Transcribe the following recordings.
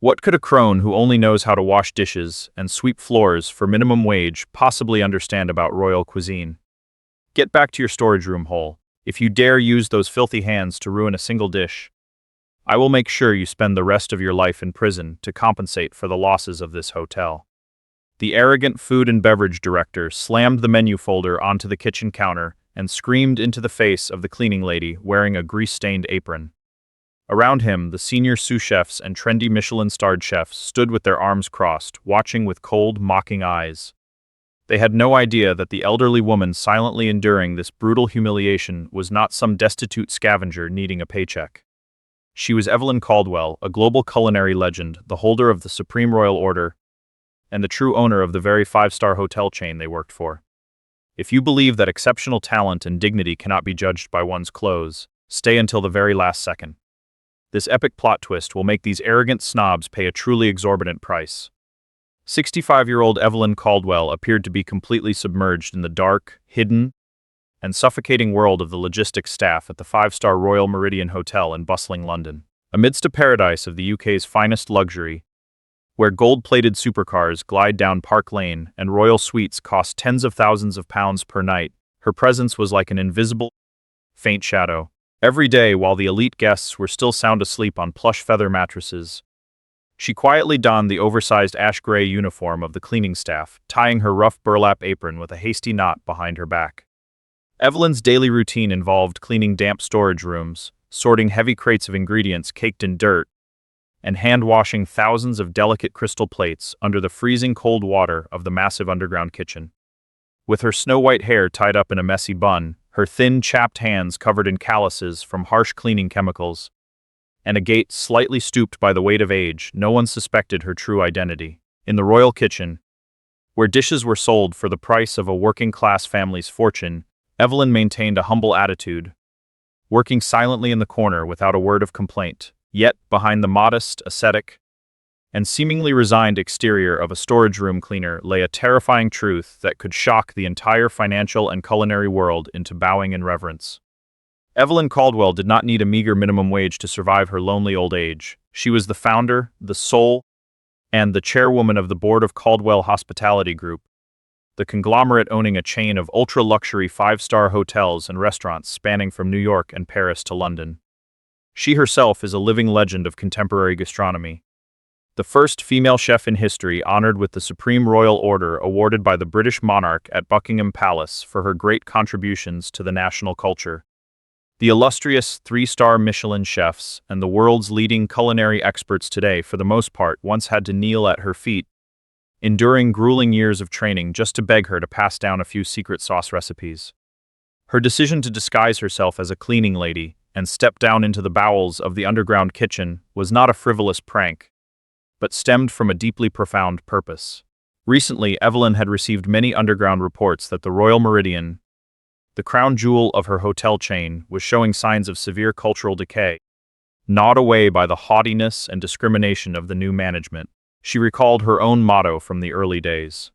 What could a crone who only knows how to wash dishes and sweep floors for minimum wage possibly understand about royal cuisine? Get back to your storage room hole. If you dare use those filthy hands to ruin a single dish, I will make sure you spend the rest of your life in prison to compensate for the losses of this hotel. The arrogant food and beverage director slammed the menu folder onto the kitchen counter and screamed into the face of the cleaning lady wearing a grease-stained apron. Around him, the senior sous chefs and trendy Michelin-starred chefs stood with their arms crossed, watching with cold, mocking eyes. They had no idea that the elderly woman silently enduring this brutal humiliation was not some destitute scavenger needing a paycheck. She was Evelyn Caldwell, a global culinary legend, the holder of the Supreme Royal Order, and the true owner of the very five-star hotel chain they worked for. If you believe that exceptional talent and dignity cannot be judged by one's clothes, stay until the very last second. This epic plot twist will make these arrogant snobs pay a truly exorbitant price. 65-year-old Evelyn Caldwell appeared to be completely submerged in the dark, hidden, and suffocating world of the logistics staff at the five-star Royal Meridian Hotel in bustling London. Amidst a paradise of the UK's finest luxury, where gold-plated supercars glide down Park Lane and royal suites cost tens of thousands of pounds per night, her presence was like an invisible, faint shadow. Every day, while the elite guests were still sound asleep on plush feather mattresses, she quietly donned the oversized ash-gray uniform of the cleaning staff, tying her rough burlap apron with a hasty knot behind her back. Evelyn's daily routine involved cleaning damp storage rooms, sorting heavy crates of ingredients caked in dirt, and hand-washing thousands of delicate crystal plates under the freezing cold water of the massive underground kitchen. With her snow-white hair tied up in a messy bun, her thin, chapped hands covered in calluses from harsh cleaning chemicals, and a gait slightly stooped by the weight of age, no one suspected her true identity. In the royal kitchen, where dishes were sold for the price of a working-class family's fortune, Evelyn maintained a humble attitude, working silently in the corner without a word of complaint. Yet, behind the modest, ascetic, and seemingly resigned exterior of a storage room cleaner lay a terrifying truth that could shock the entire financial and culinary world into bowing in reverence. Evelyn Caldwell did not need a meager minimum wage to survive her lonely old age. She was the founder, the soul, and the chairwoman of the board of Caldwell Hospitality Group, the conglomerate owning a chain of ultra-luxury five-star hotels and restaurants spanning from New York and Paris to London. She herself is a living legend of contemporary gastronomy. The first female chef in history honored with the Supreme Royal Order awarded by the British monarch at Buckingham Palace for her great contributions to the national culture. The illustrious three-star Michelin chefs and the world's leading culinary experts today, for the most part, once had to kneel at her feet, enduring grueling years of training just to beg her to pass down a few secret sauce recipes. Her decision to disguise herself as a cleaning lady and step down into the bowels of the underground kitchen was not a frivolous prank, but stemmed from a deeply profound purpose. Recently, Evelyn had received many underground reports that the Royal Meridian, the crown jewel of her hotel chain, was showing signs of severe cultural decay. Gnawed away by the haughtiness and discrimination of the new management, she recalled her own motto from the early days.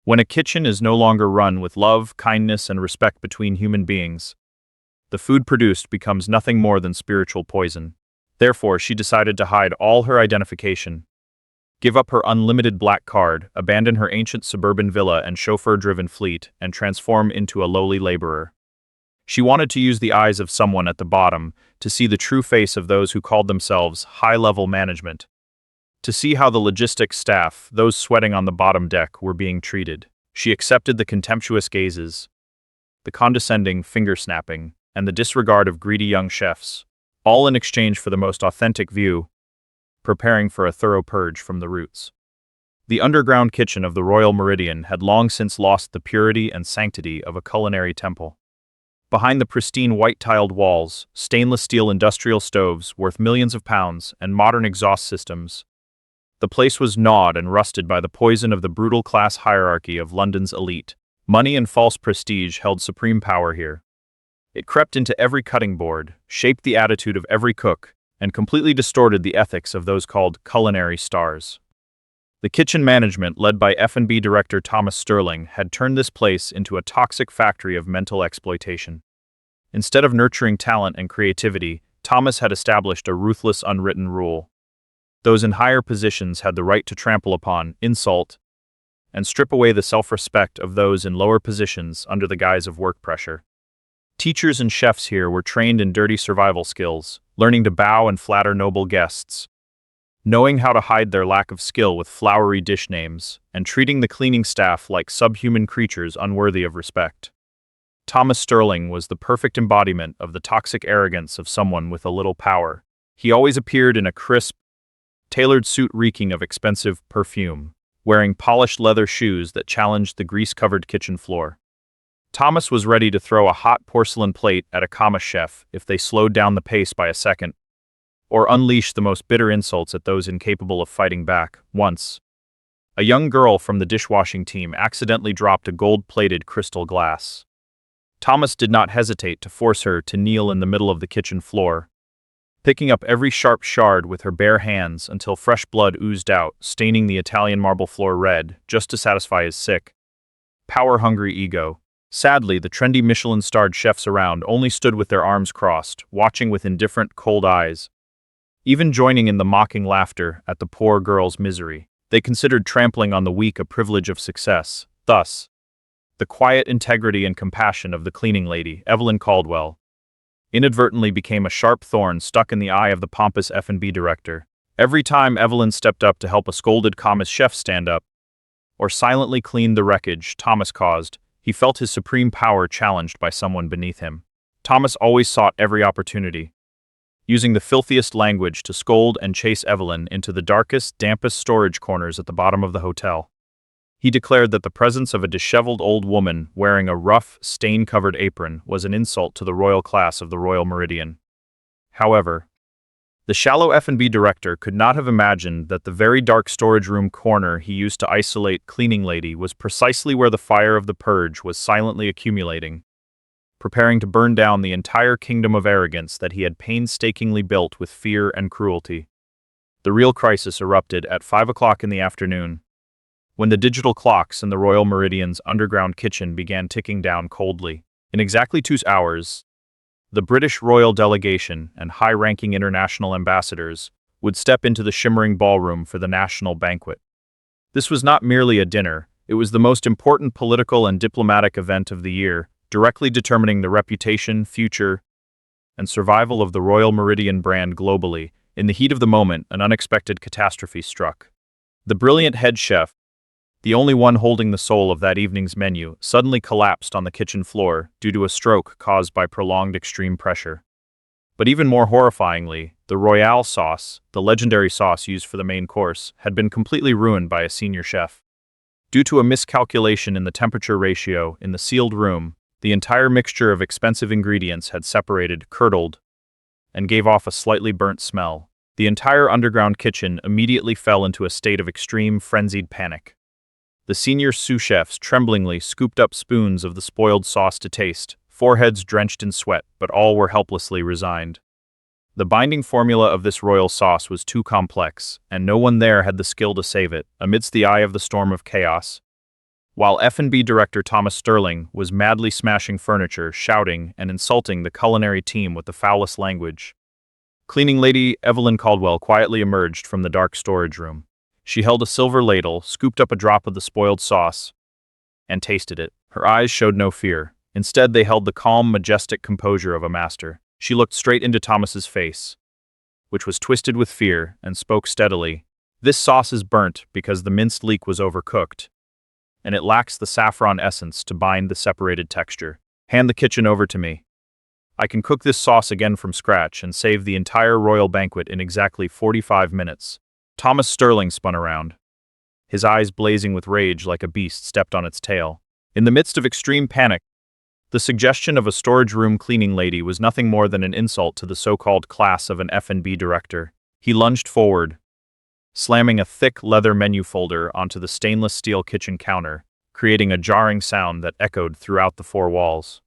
When a kitchen is no longer run with love, kindness, and respect between human beings, the food produced becomes nothing more than spiritual poison. Therefore, she decided to hide all her identification, give up her unlimited black card, abandon her ancient suburban villa and chauffeur-driven fleet, and transform into a lowly laborer. She wanted to use the eyes of someone at the bottom to see the true face of those who called themselves high-level management, to see how the logistics staff, those sweating on the bottom deck, were being treated. She accepted the contemptuous gazes, the condescending finger-snapping, and the disregard of greedy young chefs, all in exchange for the most authentic view, preparing for a thorough purge from the roots. The underground kitchen of the Royal Meridian had long since lost the purity and sanctity of a culinary temple. Behind the pristine white-tiled walls, stainless steel industrial stoves worth millions of pounds, and modern exhaust systems, the place was gnawed and rusted by the poison of the brutal class hierarchy of London's elite. Money and false prestige held supreme power here. It crept into every cutting board, shaped the attitude of every cook, and completely distorted the ethics of those called culinary stars. The kitchen management, led by F&B Director Thomas Sterling, had turned this place into a toxic factory of mental exploitation. Instead of nurturing talent and creativity, Thomas had established a ruthless unwritten rule: Those in higher positions had the right to trample upon, insult, and strip away the self-respect of those in lower positions under the guise of work pressure. Teachers and chefs here were trained in dirty survival skills, learning to bow and flatter noble guests, knowing how to hide their lack of skill with flowery dish names, and treating the cleaning staff like subhuman creatures unworthy of respect. Thomas Sterling was the perfect embodiment of the toxic arrogance of someone with a little power. He always appeared in a crisp, tailored suit reeking of expensive perfume, wearing polished leather shoes that challenged the grease-covered kitchen floor. Thomas was ready to throw a hot porcelain plate at a commis chef if they slowed down the pace by a second, or unleash the most bitter insults at those incapable of fighting back. Once, a young girl from the dishwashing team accidentally dropped a gold-plated crystal glass. Thomas did not hesitate to force her to kneel in the middle of the kitchen floor, picking up every sharp shard with her bare hands until fresh blood oozed out, staining the Italian marble floor red, just to satisfy his sick, power-hungry ego. Sadly, the trendy Michelin-starred chefs around only stood with their arms crossed, watching with indifferent, cold eyes, even joining in the mocking laughter at the poor girl's misery. They considered trampling on the weak a privilege of success. Thus, the quiet integrity and compassion of the cleaning lady, Evelyn Caldwell, inadvertently became a sharp thorn stuck in the eye of the pompous F&B director. Every time Evelyn stepped up to help a scolded commis chef stand up, or silently cleaned the wreckage Thomas caused, he felt his supreme power challenged by someone beneath him. Thomas always sought every opportunity, using the filthiest language to scold and chase Evelyn into the darkest, dampest storage corners at the bottom of the hotel. He declared that the presence of a disheveled old woman wearing a rough, stain-covered apron was an insult to the royal class of the Royal Meridian. However, the shallow F&B director could not have imagined that the very dark storage room corner he used to isolate cleaning lady was precisely where the fire of the purge was silently accumulating, preparing to burn down the entire kingdom of arrogance that he had painstakingly built with fear and cruelty. The real crisis erupted at 5 o'clock in the afternoon, when the digital clocks in the Royal Meridian's underground kitchen began ticking down coldly. In exactly 2 hours, the British royal delegation and high-ranking international ambassadors would step into the shimmering ballroom for the national banquet. This was not merely a dinner, it was the most important political and diplomatic event of the year, directly determining the reputation, future, and survival of the Royal Meridian brand globally. In the heat of the moment, an unexpected catastrophe struck. The brilliant head chef, the only one holding the soul of that evening's menu, suddenly collapsed on the kitchen floor due to a stroke caused by prolonged extreme pressure. But even more horrifyingly, the Royale sauce, the legendary sauce used for the main course, had been completely ruined by a senior chef. Due to a miscalculation in the temperature ratio in the sealed room, the entire mixture of expensive ingredients had separated, curdled, and gave off a slightly burnt smell. The entire underground kitchen immediately fell into a state of extreme, frenzied panic. The senior sous chefs tremblingly scooped up spoons of the spoiled sauce to taste, foreheads drenched in sweat, but all were helplessly resigned. The binding formula of this royal sauce was too complex, and no one there had the skill to save it, amidst the eye of the storm of chaos. While F&B Director Thomas Sterling was madly smashing furniture, shouting, and insulting the culinary team with the foulest language, cleaning lady Evelyn Caldwell quietly emerged from the dark storage room. She held a silver ladle, scooped up a drop of the spoiled sauce, and tasted it. Her eyes showed no fear. Instead, they held the calm, majestic composure of a master. She looked straight into Thomas's face, which was twisted with fear, and spoke steadily. "This sauce is burnt because the minced leek was overcooked, and it lacks the saffron essence to bind the separated texture. Hand the kitchen over to me. I can cook this sauce again from scratch and save the entire royal banquet in exactly 45 minutes. Thomas Sterling spun around, his eyes blazing with rage like a beast stepped on its tail. In the midst of extreme panic, the suggestion of a storage room cleaning lady was nothing more than an insult to the so-called class of an F&B director. He lunged forward, slamming a thick leather menu folder onto the stainless steel kitchen counter, creating a jarring sound that echoed throughout the 4 walls.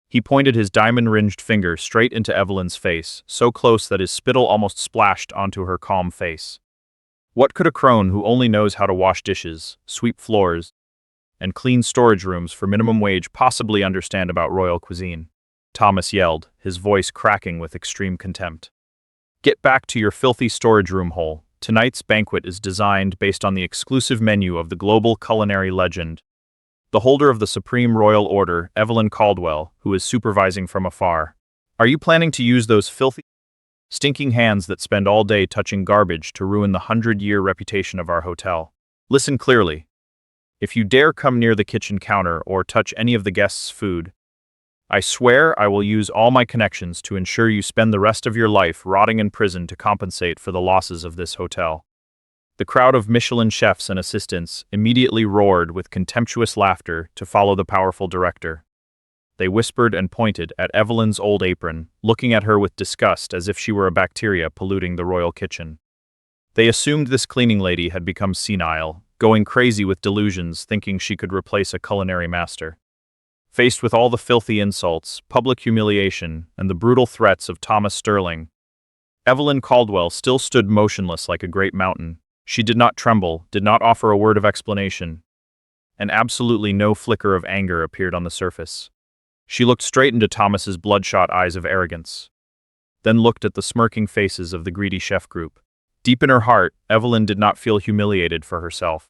He pointed his diamond-ringed finger straight into Evelyn's face, so close that his spittle almost splashed onto her calm face. What could a crone who only knows how to wash dishes, sweep floors, and clean storage rooms for minimum wage possibly understand about royal cuisine? Thomas yelled, his voice cracking with extreme contempt. "Get back to your filthy storage room hole. Tonight's banquet is designed based on the exclusive menu of the global culinary legend, the holder of the Supreme Royal Order, Evelyn Caldwell, who is supervising from afar. Are you planning to use those filthy, stinking hands that spend all day touching garbage to ruin the 100-year reputation of our hotel? Listen clearly. If you dare come near the kitchen counter or touch any of the guests' food, I swear I will use all my connections to ensure you spend the rest of your life rotting in prison to compensate for the losses of this hotel. The crowd of Michelin chefs and assistants immediately roared with contemptuous laughter to follow the powerful director. They whispered and pointed at Evelyn's old apron, looking at her with disgust as if she were a bacteria polluting the royal kitchen. They assumed this cleaning lady had become senile, going crazy with delusions, thinking she could replace a culinary master. Faced with all the filthy insults, public humiliation, and the brutal threats of Thomas Sterling, Evelyn Caldwell still stood motionless like a great mountain. She did not tremble, did not offer a word of explanation, and absolutely no flicker of anger appeared on the surface. She looked straight into Thomas's bloodshot eyes of arrogance, then looked at the smirking faces of the greedy chef group. Deep in her heart, Evelyn did not feel humiliated for herself.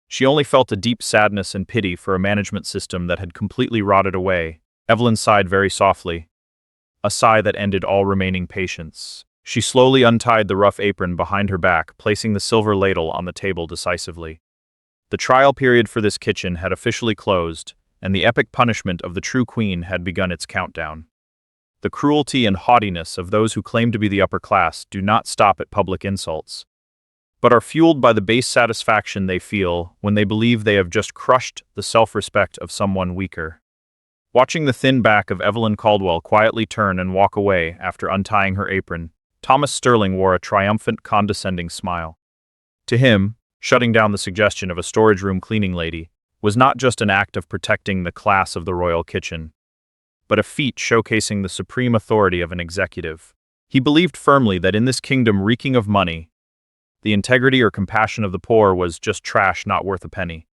She only felt a deep sadness and pity for a management system that had completely rotted away. Evelyn sighed very softly, a sigh that ended all remaining patience. She slowly untied the rough apron behind her back, placing the silver ladle on the table decisively. The trial period for this kitchen had officially closed, and the epic punishment of the true queen had begun its countdown. The cruelty and haughtiness of those who claim to be the upper class do not stop at public insults, but are fueled by the base satisfaction they feel when they believe they have just crushed the self-respect of someone weaker. Watching the thin back of Evelyn Caldwell quietly turn and walk away after untying her apron, Thomas Sterling wore a triumphant, condescending smile. To him, shutting down the suggestion of a storage room cleaning lady was not just an act of protecting the class of the royal kitchen, but a feat showcasing the supreme authority of an executive. He believed firmly that in this kingdom reeking of money, the integrity or compassion of the poor was just trash not worth a penny.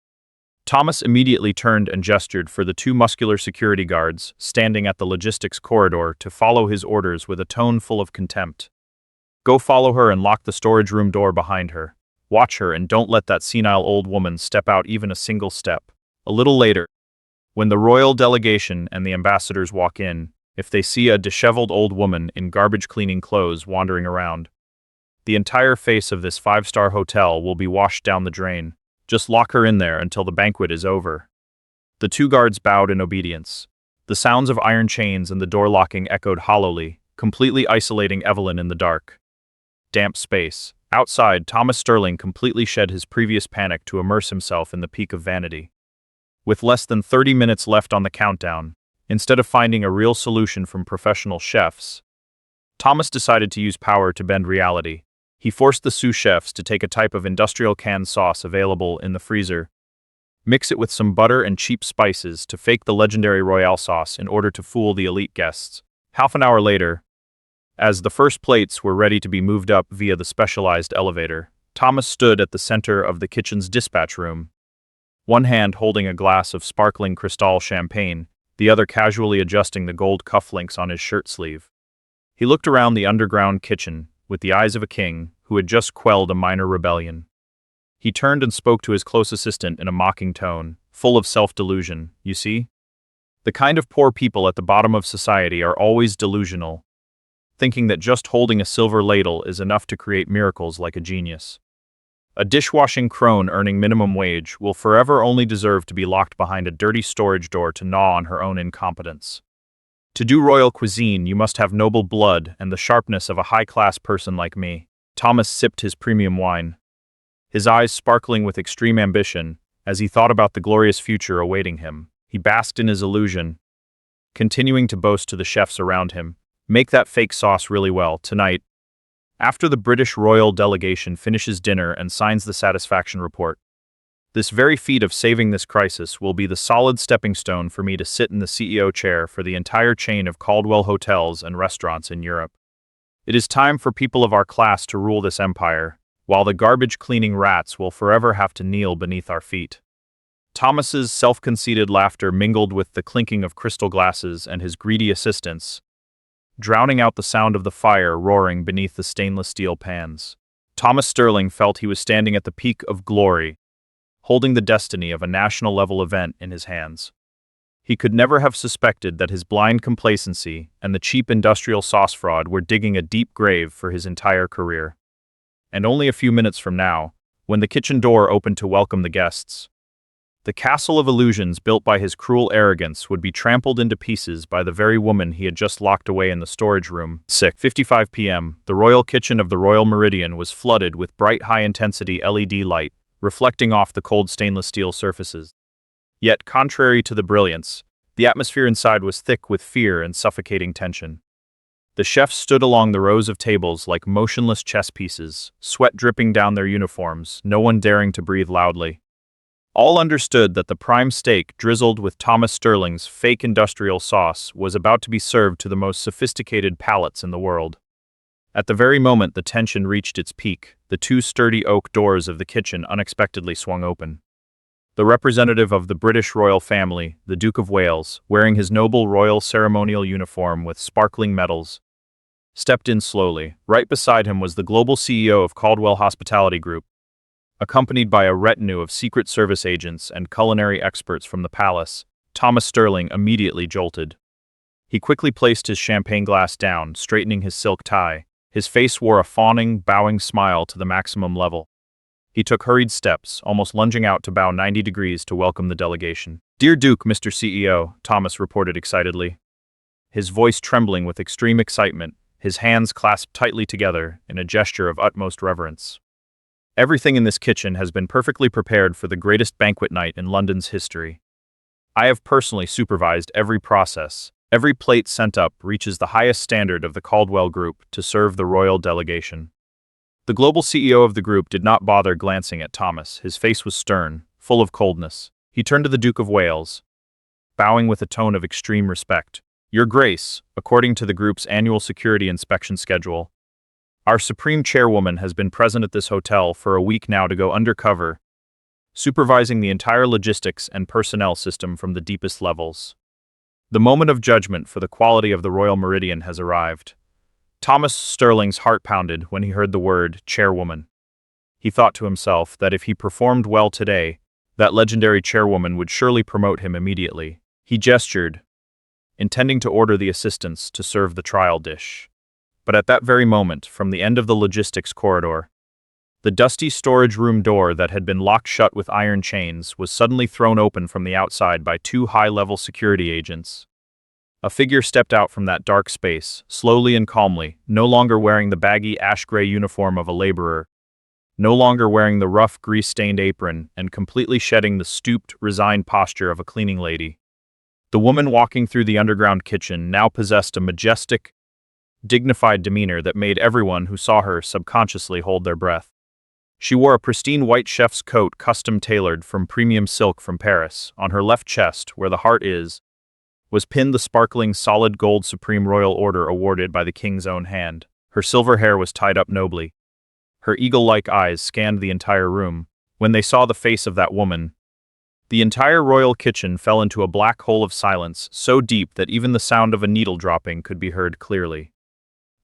Thomas immediately turned and gestured for the two muscular security guards standing at the logistics corridor to follow his orders with a tone full of contempt. Go follow her and lock the storage room door behind her. Watch her and don't let that senile old woman step out even a single step. A little later, when the royal delegation and the ambassadors walk in, if they see a disheveled old woman in garbage-cleaning clothes wandering around, the entire face of this five-star hotel will be washed down the drain. Just lock her in there until the banquet is over. The two guards bowed in obedience. The sounds of iron chains and the door locking echoed hollowly, completely isolating Evelyn in the dark, damp space. Outside, Thomas Sterling completely shed his previous panic to immerse himself in the peak of vanity. With less than 30 minutes left on the countdown, instead of finding a real solution from professional chefs, Thomas decided to use power to bend reality. He forced the sous chefs to take a type of industrial canned sauce available in the freezer, mix it with some butter and cheap spices to fake the legendary Royale sauce in order to fool the elite guests. Half an hour later, as the first plates were ready to be moved up via the specialized elevator, Thomas stood at the center of the kitchen's dispatch room, one hand holding a glass of sparkling Cristal champagne, the other casually adjusting the gold cufflinks on his shirt sleeve. He looked around the underground kitchen with the eyes of a king who had just quelled a minor rebellion. He turned and spoke to his close assistant in a mocking tone, full of self-delusion. You see? The kind of poor people at the bottom of society are always delusional, thinking that just holding a silver ladle is enough to create miracles like a genius. A dishwashing crone earning minimum wage will forever only deserve to be locked behind a dirty storage door to gnaw on her own incompetence. To do royal cuisine, you must have noble blood and the sharpness of a high-class person like me. Thomas sipped his premium wine, his eyes sparkling with extreme ambition as he thought about the glorious future awaiting him. He basked in his illusion, continuing to boast to the chefs around him, "Make that fake sauce really well, tonight." After the British royal delegation finishes dinner and signs the satisfaction report, this very feat of saving this crisis will be the solid stepping stone for me to sit in the CEO chair for the entire chain of Caldwell hotels and restaurants in Europe. It is time for people of our class to rule this empire, while the garbage-cleaning rats will forever have to kneel beneath our feet. Thomas's self-conceited laughter mingled with the clinking of crystal glasses and his greedy assistants, drowning out the sound of the fire roaring beneath the stainless steel pans. Thomas Sterling felt he was standing at the peak of glory, holding the destiny of a national-level event in his hands. He could never have suspected that his blind complacency and the cheap industrial sauce fraud were digging a deep grave for his entire career. And only a few minutes from now, when the kitchen door opened to welcome the guests, the castle of illusions built by his cruel arrogance would be trampled into pieces by the very woman he had just locked away in the storage room. 6:55 p.m., the royal kitchen of the Royal Meridian was flooded with bright high-intensity LED light, reflecting off the cold stainless steel surfaces. Yet, contrary to the brilliance, the atmosphere inside was thick with fear and suffocating tension. The chefs stood along the rows of tables like motionless chess pieces, sweat dripping down their uniforms, no one daring to breathe loudly. All understood that the prime steak drizzled with Thomas Sterling's fake industrial sauce was about to be served to the most sophisticated palates in the world. At the very moment the tension reached its peak, the two sturdy oak doors of the kitchen unexpectedly swung open. The representative of the British royal family, the Duke of Wales, wearing his noble royal ceremonial uniform with sparkling medals, stepped in slowly. Right beside him was the global CEO of Caldwell Hospitality Group, accompanied by a retinue of Secret Service agents and culinary experts from the palace. Thomas Sterling immediately jolted. He quickly placed his champagne glass down, straightening his silk tie. His face wore a fawning, bowing smile to the maximum level. He took hurried steps, almost lunging out to bow 90 degrees to welcome the delegation. "Dear Duke, Mr. CEO," Thomas reported excitedly, his voice trembling with extreme excitement, his hands clasped tightly together in a gesture of utmost reverence. "Everything in this kitchen has been perfectly prepared for the greatest banquet night in London's history. I have personally supervised every process. Every plate sent up reaches the highest standard of the Caldwell Group to serve the royal delegation." The global CEO of the group did not bother glancing at Thomas. His face was stern, full of coldness. He turned to the Duke of Wales, bowing with a tone of extreme respect. "Your Grace, according to the group's annual security inspection schedule, our Supreme Chairwoman has been present at this hotel for a week now to go undercover, supervising the entire logistics and personnel system from the deepest levels. The moment of judgment for the quality of the Royal Meridian has arrived." Thomas Sterling's heart pounded when he heard the word chairwoman. He thought to himself that if he performed well today, that legendary chairwoman would surely promote him immediately. He gestured, intending to order the assistants to serve the trial dish. But at that very moment, from the end of the logistics corridor, the dusty storage room door that had been locked shut with iron chains was suddenly thrown open from the outside by two high-level security agents. A figure stepped out from that dark space, slowly and calmly, no longer wearing the baggy ash-gray uniform of a laborer, no longer wearing the rough, grease-stained apron, and completely shedding the stooped, resigned posture of a cleaning lady. The woman walking through the underground kitchen now possessed a majestic, dignified demeanor that made everyone who saw her subconsciously hold their breath. She wore a pristine white chef's coat custom-tailored from premium silk from Paris. On her left chest, where the heart is, was pinned the sparkling solid gold Supreme Royal Order awarded by the king's own hand. Her silver hair was tied up nobly. Her eagle-like eyes scanned the entire room. When they saw the face of that woman, the entire royal kitchen fell into a black hole of silence, so deep that even the sound of a needle dropping could be heard clearly.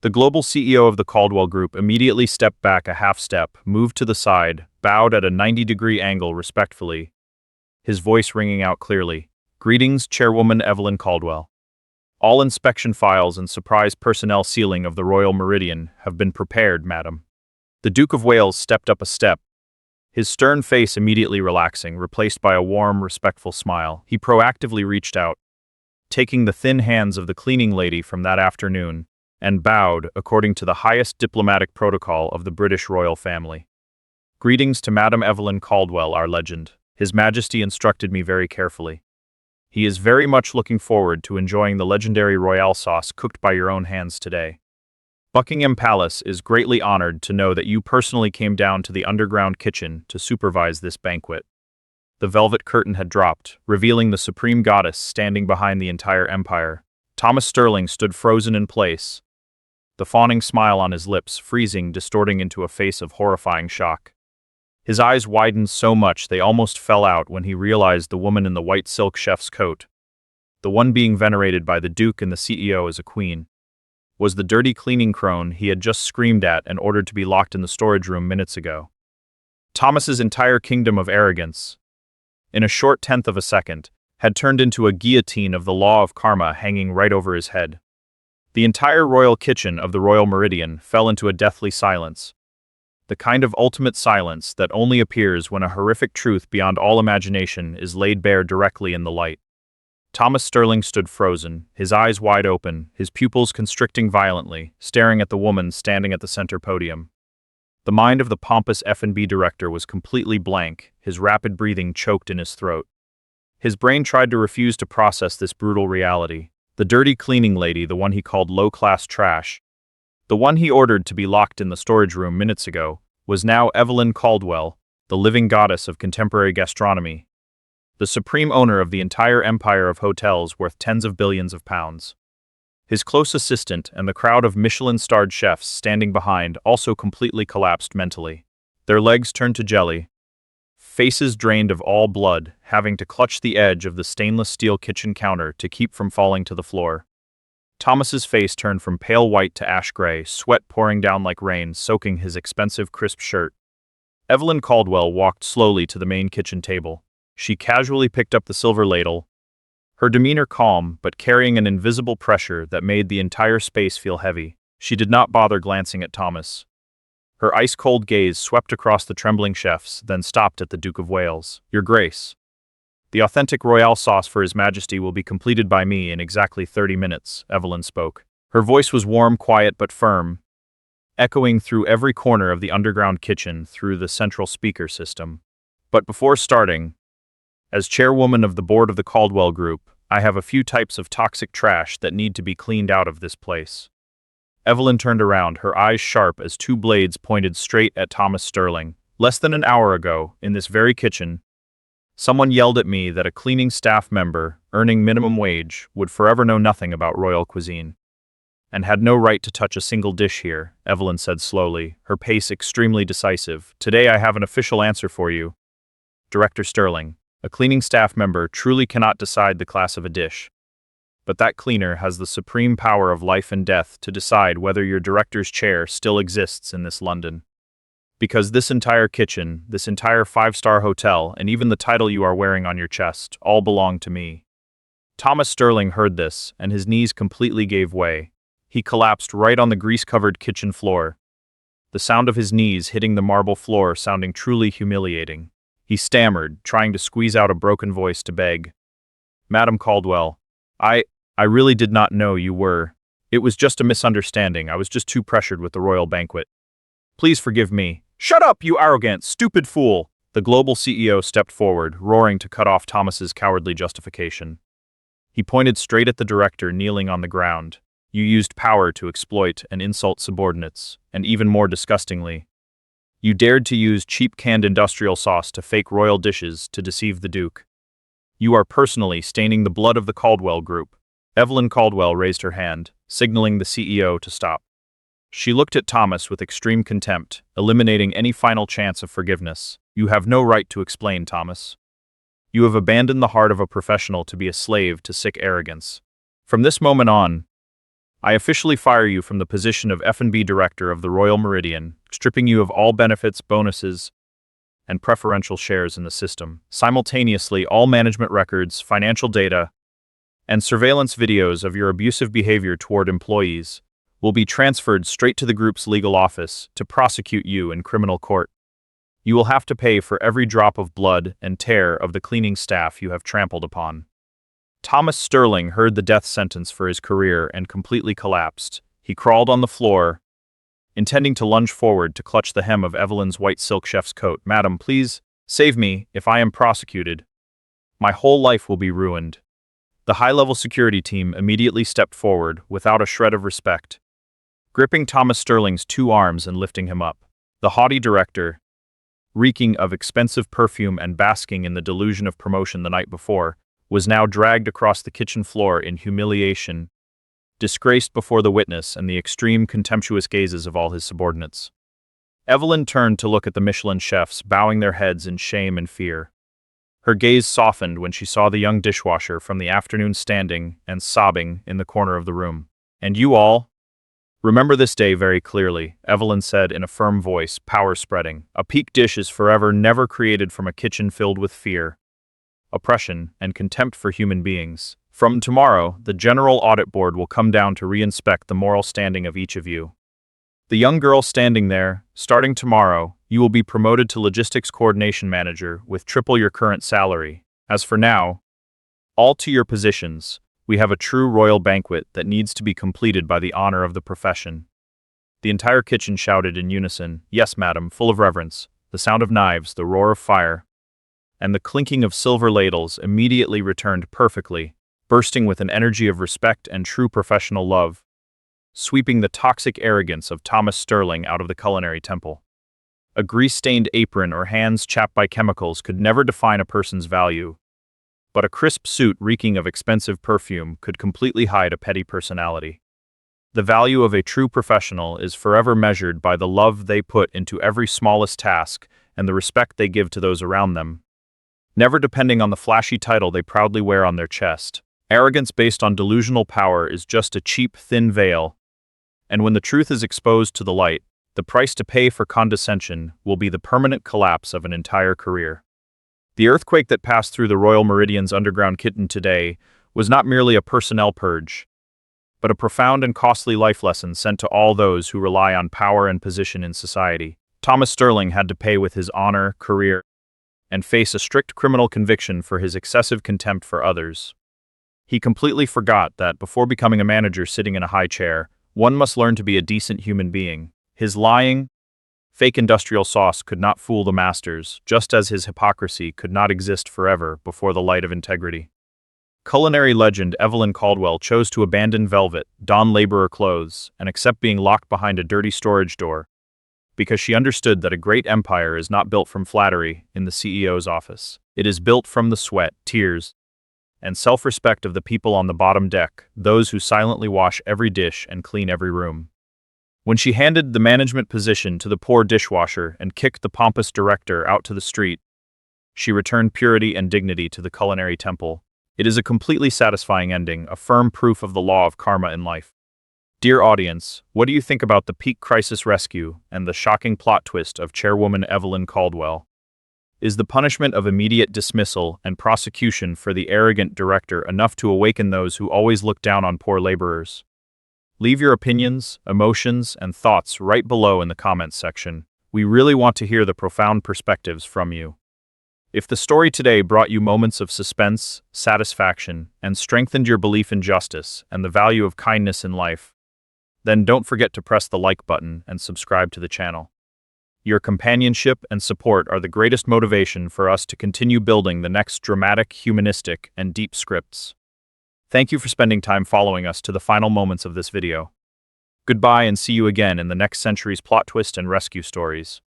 The global CEO of the Caldwell Group immediately stepped back a half step, moved to the side, bowed at a 90-degree angle respectfully, his voice ringing out clearly. "Greetings, Chairwoman Evelyn Caldwell. All inspection files and surprise personnel sealing of the Royal Meridian have been prepared, madam." The Duke of Wales stepped up a step, his stern face immediately relaxing, replaced by a warm, respectful smile. He proactively reached out, taking the thin hands of the cleaning lady from that afternoon, and bowed according to the highest diplomatic protocol of the British royal family. "Greetings to Madam Evelyn Caldwell, our legend. His Majesty instructed me very carefully. He is very much looking forward to enjoying the legendary royale sauce cooked by your own hands today. Buckingham Palace is greatly honored to know that you personally came down to the underground kitchen to supervise this banquet." The velvet curtain had dropped, revealing the supreme goddess standing behind the entire empire. Thomas Sterling stood frozen in place, the fawning smile on his lips freezing, distorting into a face of horrifying shock. His eyes widened so much they almost fell out when he realized the woman in the white silk chef's coat, the one being venerated by the Duke and the CEO as a queen, was the dirty cleaning crone he had just screamed at and ordered to be locked in the storage room minutes ago. Thomas's entire kingdom of arrogance, in a short tenth of a second, had turned into a guillotine of the law of karma hanging right over his head. The entire royal kitchen of the Royal Meridian fell into a deathly silence. The kind of ultimate silence that only appears when a horrific truth beyond all imagination is laid bare directly in the light. Thomas Sterling stood frozen, his eyes wide open, his pupils constricting violently, staring at the woman standing at the center podium. The mind of the pompous F&B director was completely blank, his rapid breathing choked in his throat. His brain tried to refuse to process this brutal reality. The dirty cleaning lady, the one he called low-class trash, the one he ordered to be locked in the storage room minutes ago, was now Evelyn Caldwell, the living goddess of contemporary gastronomy, the supreme owner of the entire empire of hotels worth tens of billions of pounds. His close assistant and the crowd of Michelin-starred chefs standing behind also completely collapsed mentally. Their legs turned to jelly, faces drained of all blood, having to clutch the edge of the stainless steel kitchen counter to keep from falling to the floor. Thomas's face turned from pale white to ash gray, sweat pouring down like rain, soaking his expensive crisp shirt. Evelyn Caldwell walked slowly to the main kitchen table. She casually picked up the silver ladle, her demeanor calm but carrying an invisible pressure that made the entire space feel heavy. She did not bother glancing at Thomas. Her ice-cold gaze swept across the trembling chefs, then stopped at the Duke of Wales. "Your Grace, the authentic Royale sauce for His Majesty will be completed by me in exactly 30 minutes, Evelyn spoke. Her voice was warm, quiet, but firm, echoing through every corner of the underground kitchen through the central speaker system. But before starting, as chairwoman of the board of the Caldwell Group, I have a few types of toxic trash that need to be cleaned out of this place." Evelyn turned around, her eyes sharp as two blades pointed straight at Thomas Sterling. "Less than an hour ago, in this very kitchen, someone yelled at me that a cleaning staff member, earning minimum wage, would forever know nothing about royal cuisine, and had no right to touch a single dish here," Evelyn said slowly, her pace extremely decisive. "Today I have an official answer for you, Director Sterling. A cleaning staff member truly cannot decide the class of a dish. But that cleaner has the supreme power of life and death to decide whether your director's chair still exists in this London. Because this entire kitchen, this entire five-star hotel, and even the title you are wearing on your chest, all belong to me." Thomas Sterling heard this, and his knees completely gave way. He collapsed right on the grease-covered kitchen floor, the sound of his knees hitting the marble floor sounding truly humiliating. He stammered, trying to squeeze out a broken voice to beg, "Madam Caldwell, I really did not know you were. It was just a misunderstanding. I was just too pressured with the royal banquet. Please forgive me." "Shut up, you arrogant, stupid fool!" The global CEO stepped forward, roaring to cut off Thomas's cowardly justification. He pointed straight at the director kneeling on the ground. "You used power to exploit and insult subordinates, and even more disgustingly, you dared to use cheap canned industrial sauce to fake royal dishes to deceive the Duke. You are personally staining the blood of the Caldwell Group." Evelyn Caldwell raised her hand, signaling the CEO to stop. She looked at Thomas with extreme contempt, eliminating any final chance of forgiveness. "You have no right to explain, Thomas. You have abandoned the heart of a professional to be a slave to sick arrogance. From this moment on, I officially fire you from the position of F&B Director of the Royal Meridian, stripping you of all benefits, bonuses, and preferential shares in the system. Simultaneously, all management records, financial data, and surveillance videos of your abusive behavior toward employees will be transferred straight to the group's legal office to prosecute you in criminal court. You will have to pay for every drop of blood and tear of the cleaning staff you have trampled upon." Thomas Sterling heard the death sentence for his career and completely collapsed. He crawled on the floor, intending to lunge forward to clutch the hem of Evelyn's white silk chef's coat. "Madam, please, save me. If I am prosecuted, my whole life will be ruined." The high-level security team immediately stepped forward, without a shred of respect, gripping Thomas Sterling's two arms and lifting him up. The haughty director, reeking of expensive perfume and basking in the delusion of promotion the night before, was now dragged across the kitchen floor in humiliation, disgraced before the witness and the extreme contemptuous gazes of all his subordinates. Evelyn turned to look at the Michelin chefs, bowing their heads in shame and fear. Her gaze softened when she saw the young dishwasher from the afternoon standing and sobbing in the corner of the room. "And you all?" Remember this day very clearly, Evelyn said in a firm voice, power spreading. A peak dish is forever never created from a kitchen filled with fear, oppression, and contempt for human beings. From tomorrow, the General Audit Board will come down to re-inspect the moral standing of each of you. The young girl standing there, starting tomorrow, you will be promoted to Logistics Coordination Manager with triple your current salary. As for now, all to your positions. We have a true royal banquet that needs to be completed by the honor of the profession. The entire kitchen shouted in unison, yes, madam, full of reverence. The sound of knives, the roar of fire, and the clinking of silver ladles immediately returned perfectly, bursting with an energy of respect and true professional love, sweeping the toxic arrogance of Thomas Sterling out of the culinary temple. A grease-stained apron or hands chapped by chemicals could never define a person's value, but a crisp suit reeking of expensive perfume could completely hide a petty personality. The value of a true professional is forever measured by the love they put into every smallest task and the respect they give to those around them, never depending on the flashy title they proudly wear on their chest. Arrogance based on delusional power is just a cheap, thin veil, and when the truth is exposed to the light, the price to pay for condescension will be the permanent collapse of an entire career. The earthquake that passed through the Royal Meridian's underground kitchen today was not merely a personnel purge, but a profound and costly life lesson sent to all those who rely on power and position in society. Thomas Sterling had to pay with his honor, career, and face a strict criminal conviction for his excessive contempt for others. He completely forgot that before becoming a manager sitting in a high chair, one must learn to be a decent human being. His lying, fake industrial sauce could not fool the masters, just as his hypocrisy could not exist forever before the light of integrity. Culinary legend Evelyn Caldwell chose to abandon velvet, don laborer clothes, and accept being locked behind a dirty storage door, because she understood that a great empire is not built from flattery in the CEO's office. It is built from the sweat, tears, and self-respect of the people on the bottom deck, those who silently wash every dish and clean every room. When she handed the management position to the poor dishwasher and kicked the pompous director out to the street, she returned purity and dignity to the culinary temple. It is a completely satisfying ending, a firm proof of the law of karma in life. Dear audience, what do you think about the peak crisis rescue and the shocking plot twist of Chairwoman Evelyn Caldwell? Is the punishment of immediate dismissal and prosecution for the arrogant director enough to awaken those who always look down on poor laborers? Leave your opinions, emotions, and thoughts right below in the comments section. We really want to hear the profound perspectives from you. If the story today brought you moments of suspense, satisfaction, and strengthened your belief in justice and the value of kindness in life, then don't forget to press the like button and subscribe to the channel. Your companionship and support are the greatest motivation for us to continue building the next dramatic, humanistic, and deep scripts. Thank you for spending time following us to the final moments of this video. Goodbye and see you again in the next century's plot twist and rescue stories.